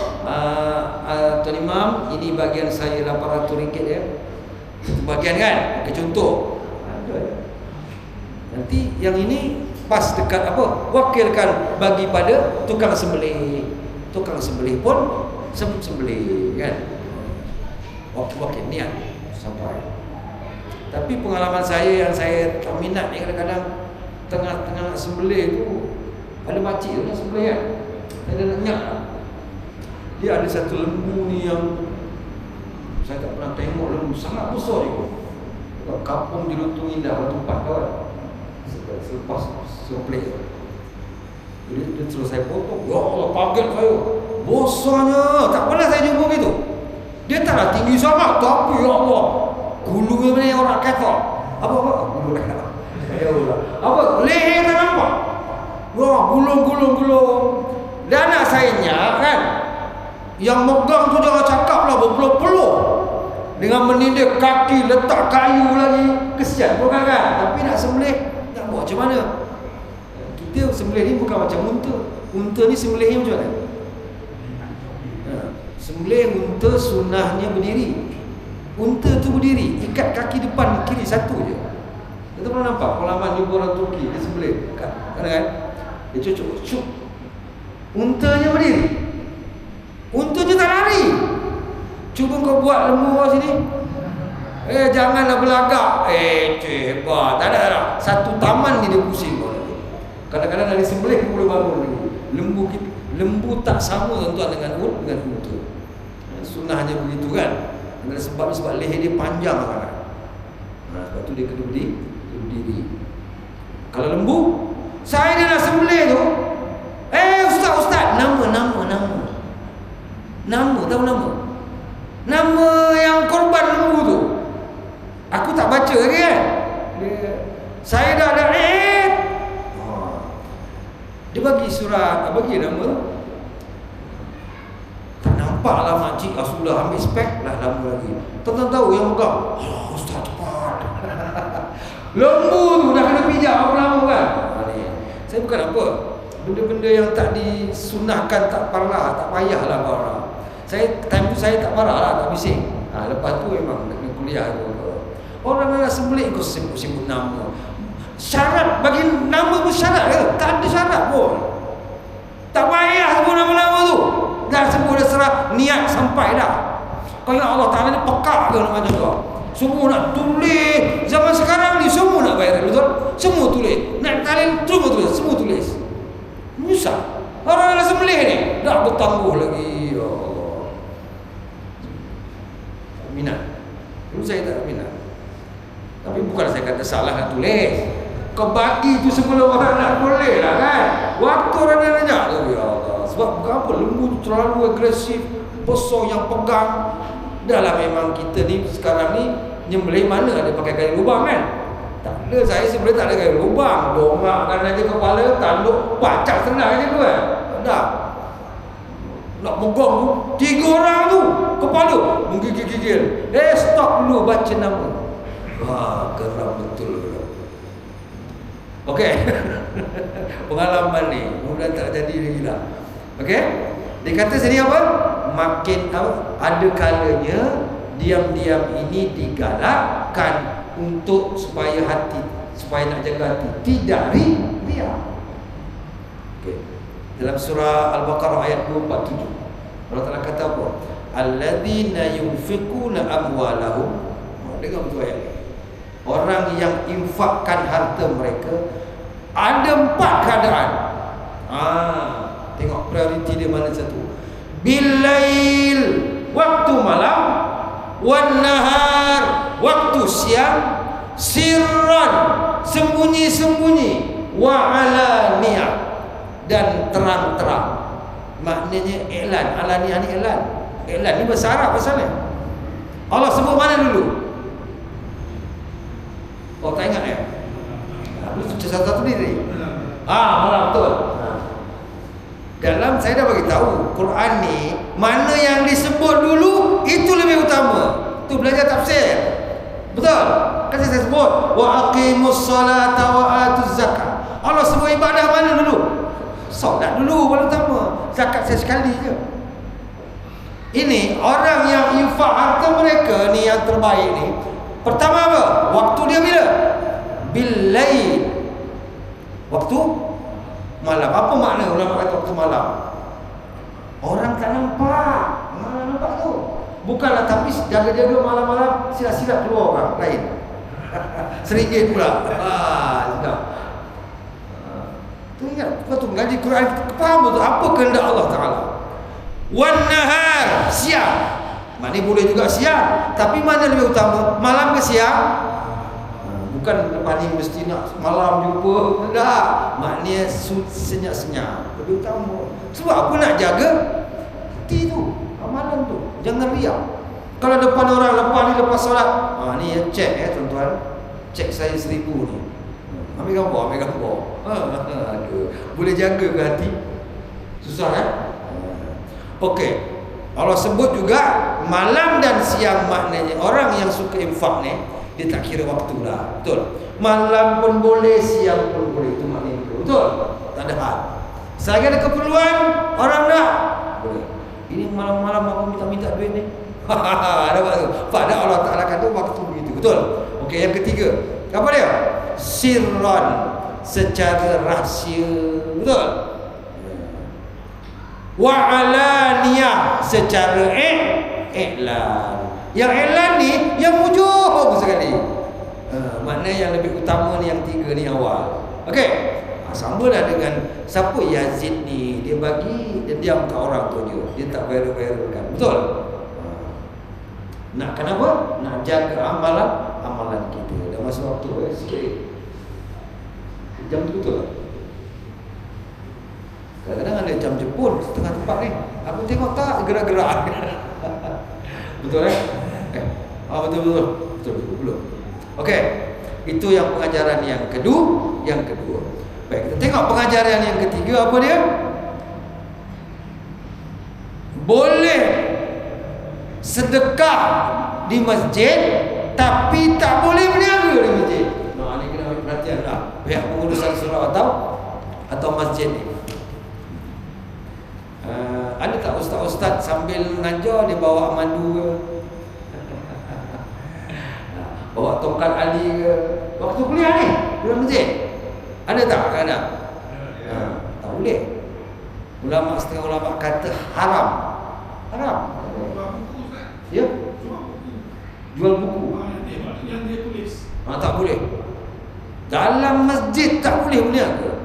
Tuan Imam, ini bagian saya RM800 ya. Itu bagian kan? Okay, contoh. Nanti yang ini pas dekat apa? Wakilkan bagi pada tukang sembelih. Tukang sembelih pun sembelih kan? Wakil niat sampai. Tapi pengalaman saya yang saya tak minat ni, kadang-kadang tengah-tengah nak sembelih tu ada makcik tu nak sembelih kan, ada nak nyak lah. Dia ada satu lembu ni yang saya tak pernah tengok, lembu sangat besar dia pun. Kampung di Lutung Indah, Batu Empat kawan. Selepas sembelih tu, jadi dia terus saya potong. Ya Allah, kaget saya, besarnya. Tak pernah saya jumpa begitu. Dia taklah tinggi sangat, tapi ya Allah, gulu ni orang kata apa gulu kata ya Allah, apa leher tak nampak. Wah, gulung. Dan anak saya kan, yang megang tu jangan cakap lah, berpeluh-peluh dengan menindik kaki, letak kayu lagi, kesian bukan kan. Tapi nak sembelih, nak buat macam mana? Kita sembelih ni bukan macam unta. Unta ni sembelihnya macam mana? Sembelih unta sunnahnya berdiri. Unta tu berdiri, ikat kaki depan kiri satu je. Kita pernah nampak pengalaman jumpa orang Turki, dia sembelih kan? Dia cucuk. Untanya berdiri. Untanya tak lari. Cuba kau buat lembu kat sini. Janganlah belagak. Hebat. Tak ada. Satu taman ni dia pusing kau lagi. Kadang-kadang dari sembelih dia boleh bangun lagi. Lembu tak sama tuan-tuan dengan unta. Sunnahnya begitu kan. Sebab leher dia panjang sangat. Sebab tu dia kena berdiri. Kalau lembu, saya dah nak sembelih tu. Ustaz, nama. Tahu nama? Nama yang korban lembu tu. Aku tak baca lagi kan. Saya dah ada dia bagi surat, bagi nama tu. Tak nampak lah makcik, sudah ambil spek lah lama lagi. Tuan-tuan tahu yang megang, Ustaz cepat. Lembu tu dah kena pijak berapa lama kan. Saya bukan apa, benda-benda yang tak disunahkan tak parah, tak payahlah kau orang. Time tu saya tak marah lah, tak bising. Lepas tu memang nak kuliah tu. Orang nak sembelih kau sibuk nama. Syarat bagi nama pun syarat ke? Tak ada syarat pun. Tak payah sebut nama-nama tu. Dah sebut dah serah niat sampai dah. Kau ya Allah Ta'ala ni pekak ke nak macam tu. Semua nak tulis. Zaman sekarang ni semua nak bayar, betul? Semua tulis. Nak talil semua tulis. Susah. Orang nak sembelih ni dah bertangguh lagi. Ya Allah. Tak minat. Dulu saya tak minat. Tapi bukan saya kata salah nak tulis. Kau bagi tu sebelum orang nak boleh lah kan. Waktu orang nak nanya tu, ya Allah. Sebab bukan apa, lembu tu terlalu agresif, besar yang pegang. Dah lah memang kita ni sekarang ni nyembelih mana ada pakai kayu lubang kan. Tak ada, saya sebenarnya tak ada kayu lubang. Dongakkan aja kepala, tanduk, bacak senang aja tu kan. Dah. Nak megang tu, 3 orang tu kepala menggigil-gigil. Stop dulu baca nama. Wah, geram betul. Okey. Pengalaman ni mudah tak jadi lagi lah. Okey. Dia kata sini apa? Makin ada kalanya diam-diam ini digalakkan untuk supaya nak jaga hati tidak riya. Okey. Dalam surah Al-Baqarah ayat 247 Allah Taala kata apa? Alladzina yunfiquna amwalahum. Dengar betul ayat ni. Orang yang infakkan harta mereka ada 4 keadaan. Tengok prioriti dia mana satu. Bilail, waktu malam, wan nahar, waktu siang, sirran, sembunyi-sembunyi, wa alaniyah, dan terang-terang. maknanya i'lan. Alaniah ni i'lan. I'lan ni bahasa Arab asalnya. Allah sebut mana dulu? Oh, tak ingat ya? Aku satu-satu ni. Malam betul. Dalam saya dah bagi tahu Quran ni mana yang disebut dulu itu lebih utama. Tu belajar tafsir. Betul? Kan saya sebut wa aqimus solata wa atuz zakat. Allah sebut ibadah mana dulu? Solat dulu paling utama. Zakat saya sekali je. Ini orang yang infak harta mereka ni yang terbaik ni. Pertama apa? Waktu dia bila? Bil-lail. Waktu malam. Apa makna ulama kata waktu malam? Orang tak nampak. Mana nampak tu? Bukanlah, tapi jaga-jaga malam-malam silap-silap keluar orang lain. Seringgit pula. Sedap. Tu ingat, waktu mengaji Quran faham betul apa kehendak Allah Ta'ala. Wan nahar, siang. Maknanya boleh juga siang, tapi mana lebih utama? Malam ke siang? Bukan lepas ni mesti nak malam jumpa. Tak. Maknanya senyap-senyap lebih utama. Sebab apa nak jaga hati tu, amalan tu. Jangan riak. Kalau depan orang lepas solat, ni cek tuan-tuan. Cek saya 1000 ni. Ambil gambar. Aduh. Boleh jaga ke hati? Susah Okey. Allah sebut juga malam dan siang, maknanya orang yang suka infak ni dia tak kira waktu dah. Betul. Malam pun boleh, siang pun boleh. Itu maknanya itu. Betul. Tak ada hal. Selagi ada keperluan, orang dah boleh. Ini malam-malam aku minta duit ni. Dapat tu. Pada Allah Ta'ala kata waktu begitu. Betul. Okey, yang ketiga. Apa dia? Sirran, secara rahsia. Betul. Wa alaniyah, secara i'lan. Yang i'lan ni yang hujung sekali. Makna yang lebih utama ni yang tiga ni awal. Okey. Samalah dengan siapa Yazid ni, dia bagi, dia diam kat orang tu dia tak viral-viralkan. Betul. Nak kenapa? Nak jaga amalan kita. Dah masa waktu sikit. Jam tu betul tak? Kadang-kadang ada jam Jepun setengah tempat ni. Aku tengok tak gerak-gerak. Betul Betul belum. Okey. Itu yang pengajaran yang kedua. Baik, kita tengok pengajaran yang ketiga apa dia? Boleh sedekah di masjid tapi tak boleh berniaga di masjid. Ini kena ambil perhatian lah pihak pengurusan surau atau masjid ni. Ada tak ustaz-ustaz sambil mengajar dia bawa madu ke? Bawa tongkat Ali ke? Waktu kuliah ni dalam masjid. Ada tak? Ada. Tak boleh. Setengah ulama kata haram. Ya? Jual buku. Yang dia tulis. Tak boleh. Dalam masjid tak boleh berniaga.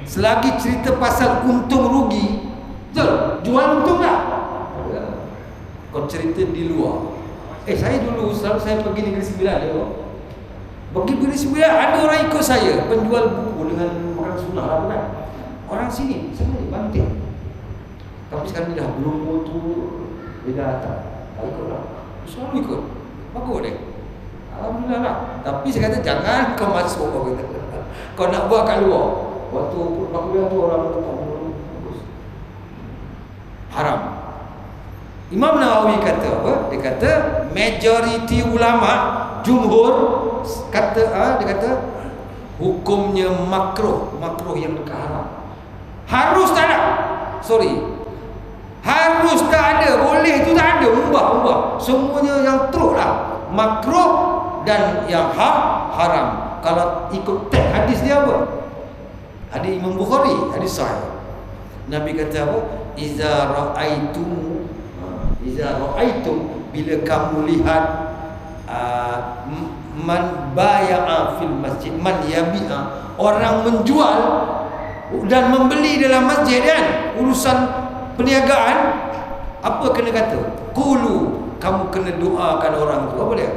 Selagi cerita pasal untung rugi, betul? Jual untung tak? Kau cerita di luar. Saya dulu selalu saya pergi Negeri Sembilan Pergi Negeri Sembilan ada orang ikut saya, penjual buku dengan makanan sunnah lah kan. Orang sini sebenarnya banting. Tapi sekarang dia dah berumur tu, dia dah tak ikut lah. Selalu ikut. Bagus dia. Alhamdulillah lah. Tapi saya kata jangan kau masuk kau kata. Kau nak buat kat luar. Waktu kuliah tu orang tu bagus. Haram. Imam Nawawi kata apa? Dia kata majoriti ulama, jumhur kata dia kata hukumnya makruh yang dekat haram. Harus tak ada. Harus tak ada, boleh tu tak ada, mubah. Semuanya yang teruk lah. Makruh dan yang haram. Kalau ikut teks hadis dia apa? Hadis Imam Bukhari, hadis sahih. Nabi kata apa? Iza ra'aitum, bila kamu lihat man baya'a fil masjid, man yabi'a, orang menjual dan membeli dalam masjid kan, urusan perniagaan, apa kena kata? Qulu, kamu kena doakan orang tu. Apa dia?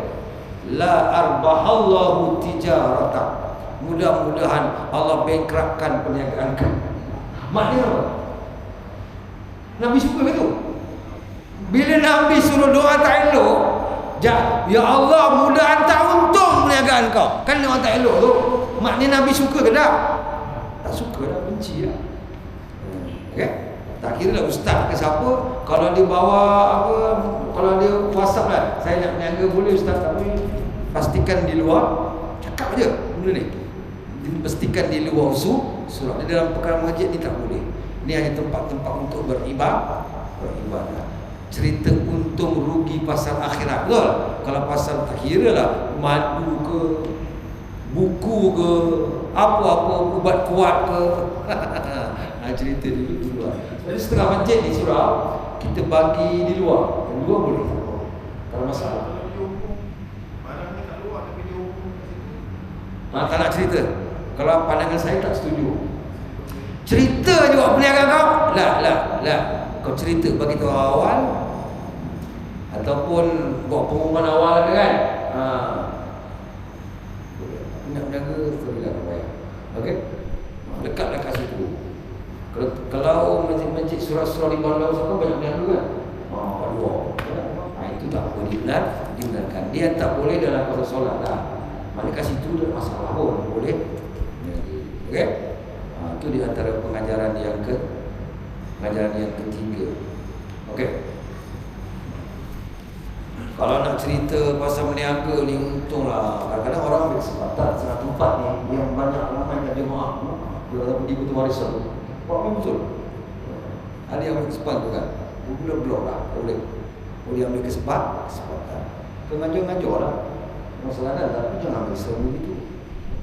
La arbahallahu tijarata, mudah-mudahan Allah bankruptkan perniagaan kamu. Maknanya apa? Nabi suka ke tu? Bila Nabi suruh doa tak elok, ya Allah mudah hantar untung perniagaan kau. Kan doa tak elok tu. Maknanya Nabi suka ke tak? Tak suka dah, benci lah. Okay? Tak kira lah ustaz ke siapa, kalau dia bawa apa, kalau dia WhatsApp lah, saya nak berniaga boleh ustaz, tapi pastikan di luar, cakap je benda ni. Pastikan di luar surat. Di dalam perkara masjid ni tak boleh. Ni hanya tempat-tempat untuk beribadah. Cerita untung rugi pasal akhirat, betul? Kalau pasal tak kira lah, madu ke, buku ke, apa-apa ubat kuat ke. Cerita dulu di luar. Jadi setengah masjid ni surau kita bagi di luar. Di luar boleh. Kalau masalah. Tak nak cerita. Kalau pandangan saya tak setuju. Cerita je buat perniagaan kau. Lah. Kau cerita bagi tahu awal ataupun buat pengumuman awal kan. Nak berniaga tu lah bayar. Okey. Lekatlah kat situ. Kalau masjid surau-surau di Bandar Usaka banyak berniaga kan. Itu tak boleh dibenarkan. Dia tak boleh dalam proses solat lah. Mana kat situ tak masalah pun boleh. Okey. Itu di antara pengajaran yang ketiga. Okey. Kalau nak cerita pasal berniaga ni untunglah. Kadang-kadang orang ambil kesempatan setengah tempat ni yang banyak ramai kat jemaah. Dia pergi betul warisan. Betul. Ada yang ambil kesempatan tu kan. Blok lah. Boleh ambil kesempatan. Pengajar-ngajar lah. Masalah dah, tapi jangan ambil semua begitu.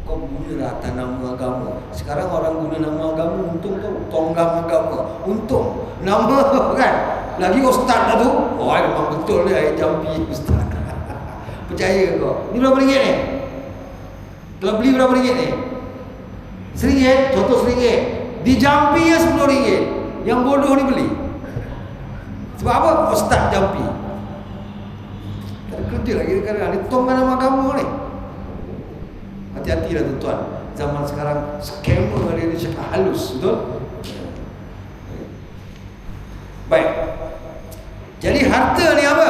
Kau gunalah atas nama agama. Sekarang orang guna nama agama untung tau. Tonggang agama untung. Nama kan. Lagi ustaz dah tu. Oh memang betul dia jampi ustaz. Percaya kau. Ni berapa ringgit ni? Kalau beli berapa ringgit ni? RM1. Contoh RM1. Di jampi ya RM10. Yang bodoh ni beli. Sebab apa? Ustaz jampi. Tak ada kerja lagi kadang-kadang. Dia tonggang nama agama ni. Hati-hatilah tuan-tuan. Zaman sekarang scammer dia cakap halus, betul? Baik. Jadi harta ni apa?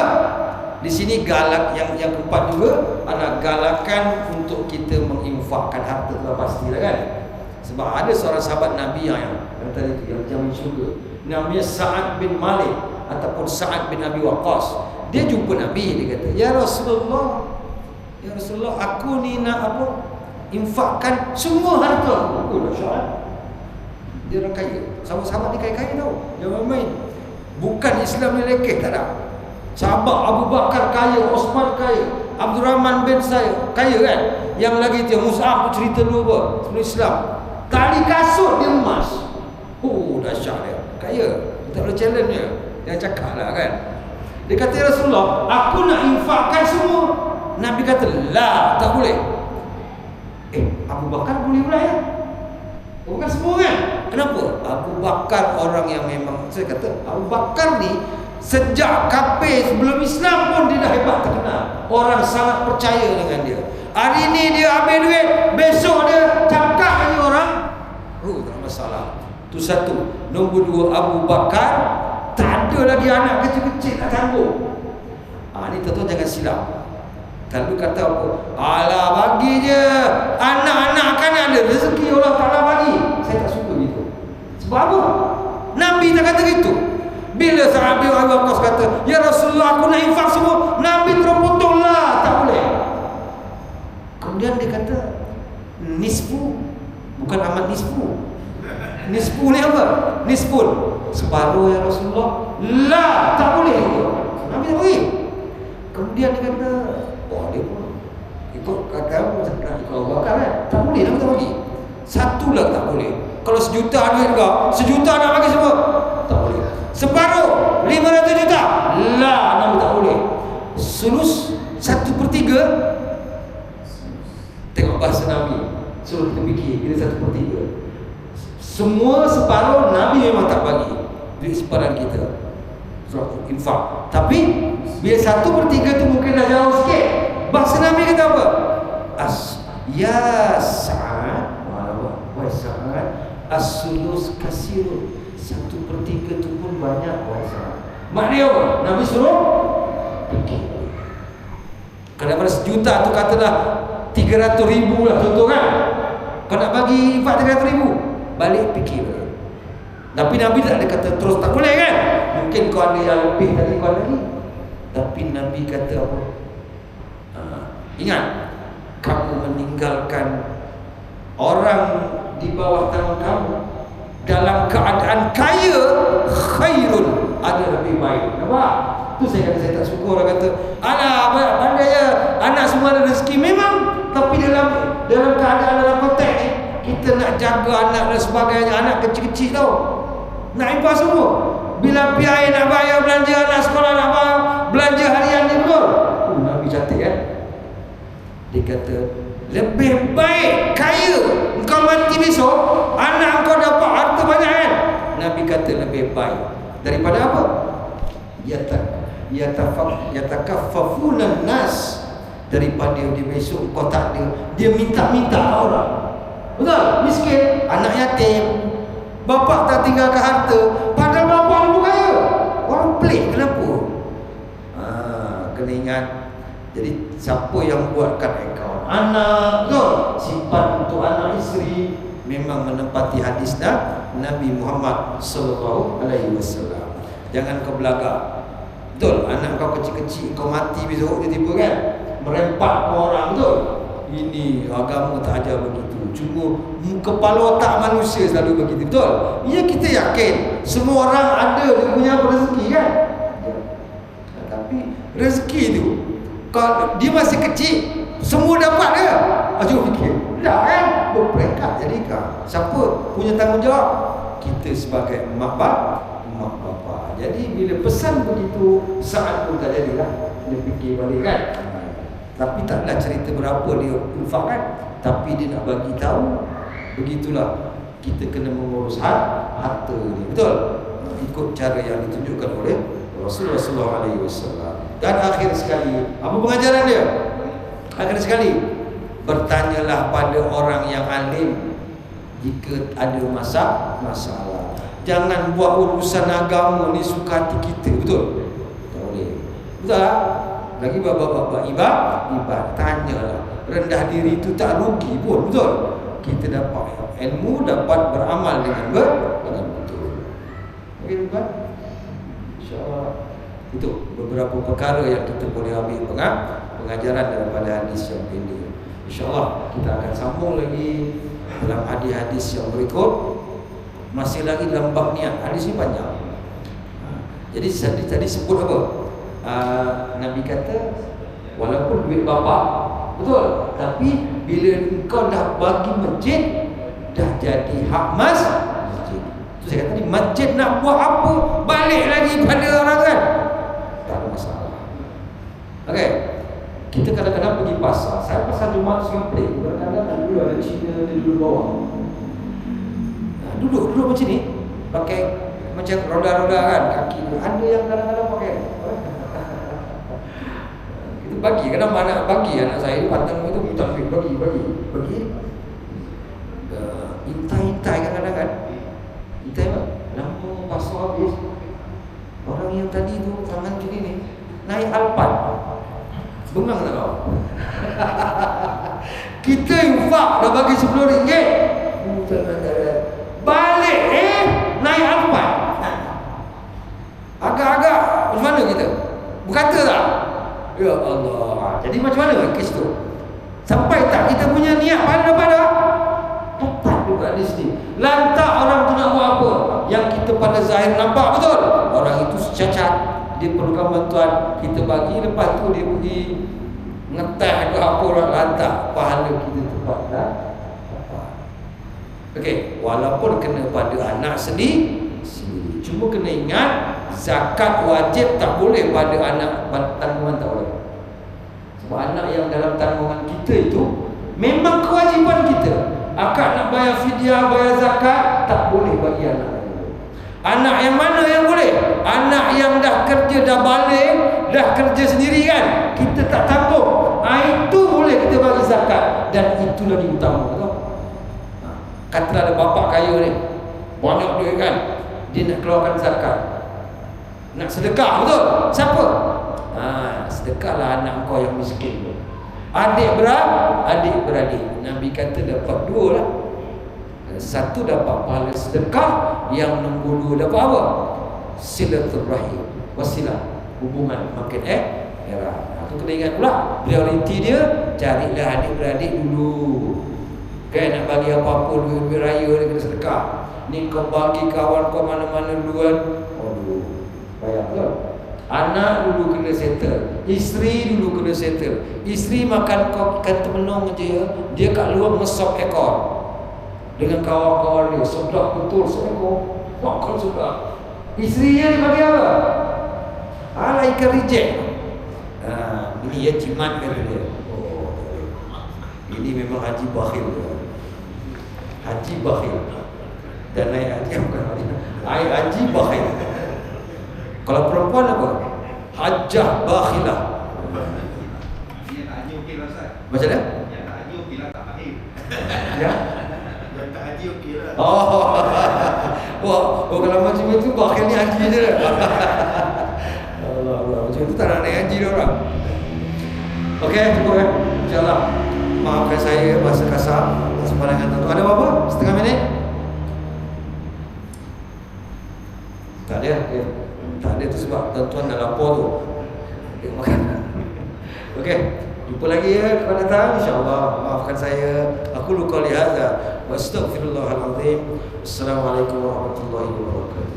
Di sini galak yang keempat juga adalah galakan untuk kita menginfakkan harta, tu pastilah kan. Sebab ada seorang sahabat Nabi yang tadi tu yang jamin syurga. Namanya Sa'ad bin Malik ataupun Sa'ad bin Abi Waqqas. Dia jumpa Nabi, dia kata, "Ya Rasulullah, aku ni nak apa? Infakkan semua harta aku." Oh, dahsyat. Dia orang kaya. Sahabat-sahabat ni kaya-kaya tau. Jangan main. Bukan Islam ni lekeh, tak ada. Sahabat Abu Bakar kaya, Osman kaya, Abdul Rahman bin saya kaya kan. Yang lagi tu Mus'ab tu cerita dulu apa? Sebelum Islam. Tali kasut dia emas. Oh, dahsyat dia. Kaya. Tak boleh challenge dia. Dia cakap lah kan. Dia kata, "Ya Rasulullah, aku nak infakkan semua." Nabi kata, "La, tak boleh." Abu Bakar boleh pula ya? Bukan semua kan? Kenapa? Abu Bakar orang yang memang, saya kata Abu Bakar ni sejak kafir sebelum Islam pun dia dah hebat terkenal. Orang sangat percaya dengan dia. Hari ni dia ambil duit, besok dia cakap lagi orang. Tak masalah. Itu satu. Nombor dua, Abu Bakar tak ada lagi anak kecil-kecil nak tanggung. Ni tuan-tuan jangan silap. Kalau kata apa? Alah bagi je. Anak-anak kan ada rezeki Allah Ta'ala bagi. Saya tak suka gitu. Sebab apa? Nabi tak kata gitu. Bila sahabat Abu Waqqas kata, "Ya Rasulullah, aku nak infak semua." Nabi terpotong lah. Tak boleh. Kemudian dia kata, "Nisfu." Bukan amat nisfu. Nisfu ni apa? Nisfun. Separuh ya Rasulullah. La, tak boleh. Nabi tak boleh. Kemudian dia kata, dia pun ikut kata nak ikut Abu Bakar kan. Tak boleh, Nabi tak bagi. Satu lah tak boleh. Kalau sejuta duit kau, sejuta nak bagi semua, tak boleh. Separuh 500 juta, lah Nabi tak boleh. Sulus 1/3. Tengok bahasa Nabi. Suruh kita fikir bila 1/3. Semua separuh Nabi memang tak bagi. Duit separuh kita infak. Tapi bila 1/3 tu mungkin dah jauh sikit. Bahasa Nabi kata apa? Ya Sa'ad, Sa'ad as-sulus kasirun. 1/3 tu pun banyak puasa. Maknanya apa? Nabi suruh fikir. Kalau daripada 1 juta tu katalah 300,000 lah contoh kan. Kau nak bagi infak 300,000, balik fikir. Tapi Nabi tak ada kata terus tak boleh kan. Mungkin kau ada yang lebih tadi kau lagi. Tapi Nabi kata apa? Ingat, kamu meninggalkan orang di bawah tangan kamu dalam keadaan kaya, khairun, ada lebih baik. Nampak? Tu saya kata saya tak suka orang kata, alah pandai ya, anak semua ada rezeki. Memang, tapi dalam keadaan dalam konteks ni, kita nak jaga anak dan sebagainya. Anak kecil-kecil tau, nak impah semua. Bila PI nak bayar belanja anak sekolah, nak bayar belanja harian ni, betul? Nabi cantik kan? Dia kata, lebih baik kaya engkau mati besok, anak engkau dapat harta banyak kan? Nabi kata lebih baik daripada apa? Yatakaffafuna nas, daripada dia besok kau tak ada, dia minta-minta orang. Betul? Miskin, anak yatim, bapa tak tinggalkan harta, padahal bapa lu kaya. Orang pelik kenapa? Kena ingat. Jadi siapa yang buatkan akaun anak, betul? Simpan untuk anak isteri, memang menempati hadis Nabi Muhammad sallallahu alaihi wasallam. Jangan kau belagak. Betul, anak kau kecil-kecil, kau mati besok tiba-tiba kan, merempat ke orang, betul? Ini agama tak ajar begitu. Cuma kepala otak manusia selalu begitu, betul? Ya, kita yakin semua orang ada dia punya rezeki kan? Tapi rezeki tu, kalau dia masih kecil, semua dapat dia. Cuba fikir, tak kan? Berperingkat jadikan. Siapa punya tanggungjawab? Kita sebagai mak bapa. Jadi bila pesan begitu, saat pun tak jadilah. Dia fikir balik kan? Tapi taklah cerita berapa dia infak kan? Tapi dia nak bagi tahu, begitulah kita kena mengurus harta ni, betul? Ikut cara yang ditunjukkan oleh Rasulullah SAW. Dan akhir sekali, apa pengajaran dia? Akhir sekali, bertanyalah pada orang yang alim jika ada masalah. Jangan buat urusan agama ni suka hati kita, betul? Tak boleh. Betul tak? Lagi bapak-bapak ibadah, tanyalah. Rendah diri itu tak rugi pun, betul? Kita dapat ilmu, dapat beramal dengan betul. Okey, tuan? InsyaAllah itu beberapa perkara yang kita boleh ambil pengajaran daripada hadis yang pendek. InsyaAllah kita akan sambung lagi dalam hadis-hadis yang berikut. Masih lagi dalam bab niat. Hadis ni panjang. Jadi tadi sebut apa? Nabi kata, walaupun duit bapa, betul, tapi bila engkau dah bagi masjid, dah jadi hak masjid. Tu saya kata tadi, masjid nak buat apa, balik lagi pada orang kan, tak ada masalah. Okey, kita kadang-kadang pergi pasar. Saya pasar Jumaat Singapura, kadang-kadang dulu ada Cina, dia duduk bawah, duduk macam ni, pakai macam roda-roda kan, kaki ada yang kadang-kadang pakai. Itu bagi, kadang anak bagi anak saya pantang itu minta bagi. Intai kadang-kadang kan. Intai apa? Lama pasal habis. Orang yang tadi tu tangan gini ni naik Alphard. Bengang tak kau? Kita infak dah bagi RM10. Balik naik Alphard. Agak-agak macam mana kita? Berkata tak? Ya Allah. Jadi macam mana kes tu? Sampai tak kita punya niat pada tepat juga di sini. Lantak orang tu nak buat apa? Yang kita pada zahir nampak, betul? Orang itu cacat, dia perlukan bantuan, kita bagi, lepas tu dia pergi ngeteh ke apa, orang lantak, pahala kita tepat dah. Okey, walaupun kena pada anak sendiri, cuma kena ingat zakat wajib tak boleh pada anak tanggungan, tak boleh. Sebab anak yang dalam tanggungan kita itu memang kewajipan kita. Akak nak bayar fidyah, bayar zakat, tak boleh bagi anak. Anak yang mana yang boleh? Anak yang dah kerja, dah balik, dah kerja sendiri kan, kita tak tanggung, itu boleh kita bagi zakat. Dan itu lagi utama, betul? Katalah ada bapak kaya ni, banyak duit kan, dia nak keluarkan zakat, nak sedekah, betul? Siapa? Sedekahlah anak kau yang miskin tu. Adik-beradik. Nabi kata dapat dua lah. Satu dapat pahala sedekah, yang nombor dua dapat apa? Silaturahim, wasilah, hubungan makin erat. Itu kena ingat pula. Prioriti dia, carilah adik-beradik dulu. Kan nak bagi apa-apa duit raya dia kena sedekah. Ni kau bagi kawan kau mana-mana duluan. Payah ke? Anak dulu kena settle, isteri dulu kena settle. Isteri makan kau kata menung je, dia kat luar mesok ekor dengan kawan-kawan dia, sedap betul seekor, makan sedap. Isteri dia bagi apa? Ikan reject. Ini ya jimat kata dia. Ini memang haji bakhil. Haji bakhil. Dan naik haji bukan haji bakhil. Kalau perempuan apa? Hajjah bakhilah. Dia tak haji okey lah Ustaz. Macam mana? Yang tak haji okey lah, tak bakhil. Ya? Yang tak haji okey lah. Kalau macam itu bakhil ni haji je lah. Allah, macam itu tak nak naik haji dia orang. Okey, cukup ya. InsyaAllah. Maafkan saya bahasa kasar, atas pandangan tuan. Ada apa-apa? Setengah minit? Tak ada. Tak ada tu sebab tuan-tuan dah lapor tu. Makan. Okey, jumpa lagi ya kawan datang, insya-Allah. Maafkan saya. Aku luka lihada. Wa astaghfirullahalazim. Assalamualaikum warahmatullahi wabarakatuh.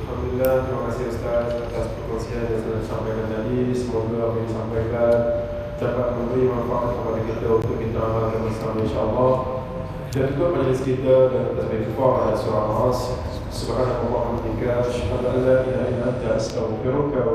Alhamdulillah, terima kasih Ustaz atas perkongsian yang sudah disampaikan tadi. Semoga apa yang disampaikan dapat memberi manfaat kepada kita untuk kita amalkan bersama, insya-Allah. Dan juga majlis kita dan tasbih kifar dan surah Nas. Subhanallah wa bihamdihi, asyhadu an la ilaha illa anta, astaghfiruka wa